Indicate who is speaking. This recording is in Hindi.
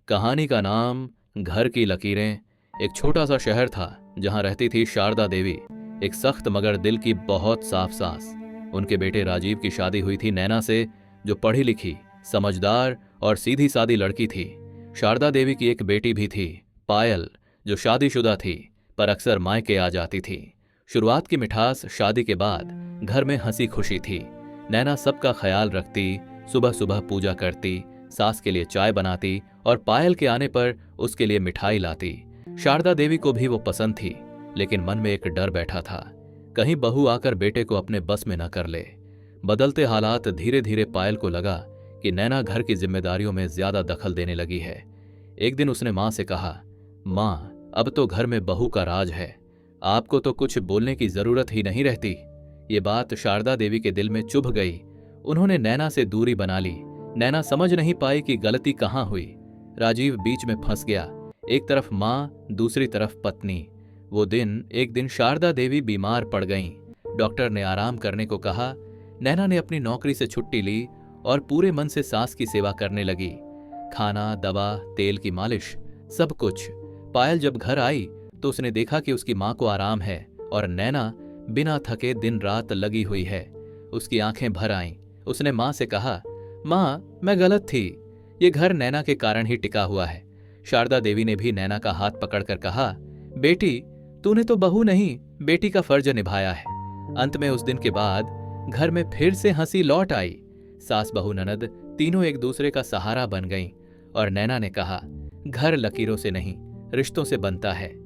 Speaker 1: कहानी का नाम घर की लकीरें। एक छोटा सा शहर था जहां रहती थी शारदा देवी, एक सख्त मगर दिल की बहुत साफ सास। उनके बेटे राजीव की शादी हुई थी नैना से, जो पढ़ी लिखी, समझदार और सीधी सादी लड़की थी। शारदा देवी की एक बेटी भी थी, पायल, जो शादीशुदा थी पर अक्सर मायके आ जाती थी। शुरुआत की मिठास शादी के बाद घर में हंसी खुशी थी। नैना सबका ख्याल रखती, सुबह सुबह पूजा करती, सास के लिए चाय बनाती और पायल के आने पर उसके लिए मिठाई लाती। शारदा देवी को भी वो पसंद थी, लेकिन मन में एक डर बैठा था, कहीं बहू आकर बेटे को अपने बस में न कर ले। बदलते हालात धीरे धीरे पायल को लगा कि नैना घर की जिम्मेदारियों में ज्यादा दखल देने लगी है। एक दिन उसने मां से कहा, मां, अब तो घर में बहू का राज है, आपको तो कुछ बोलने की जरूरत ही नहीं रहती। ये बात शारदा देवी के दिल में चुभ गई। उन्होंने नैना से दूरी बना ली। नैना समझ नहीं पाई कि गलती कहां हुई। राजीव बीच में फंस गया, एक तरफ मां, दूसरी तरफ पत्नी। वो दिन एक दिन शारदा देवी बीमार पड़ गईं। डॉक्टर ने आराम करने को कहा। नैना ने अपनी नौकरी से छुट्टी ली और पूरे मन से सास की सेवा करने लगी। खाना, दवा, तेल की मालिश, सब कुछ। पायल जब घर आई तो उसने देखा कि उसकी मां को आराम है और नैना बिना थके दिन रात लगी हुई है। उसकी आंखें भर आईं। उसने मां से कहा, मां, मैं गलत थी, ये घर नैना के कारण ही टिका हुआ है। शारदा देवी ने भी नैना का हाथ पकड़कर कहा, बेटी, तूने तो बहू नहीं, बेटी का फर्ज निभाया है। अंत में उस दिन के बाद घर में फिर से हंसी लौट आई। सास बहू ननद तीनों एक दूसरे का सहारा बन गईं और नैना ने कहा, घर लकीरों से नहीं, रिश्तों से बनता है।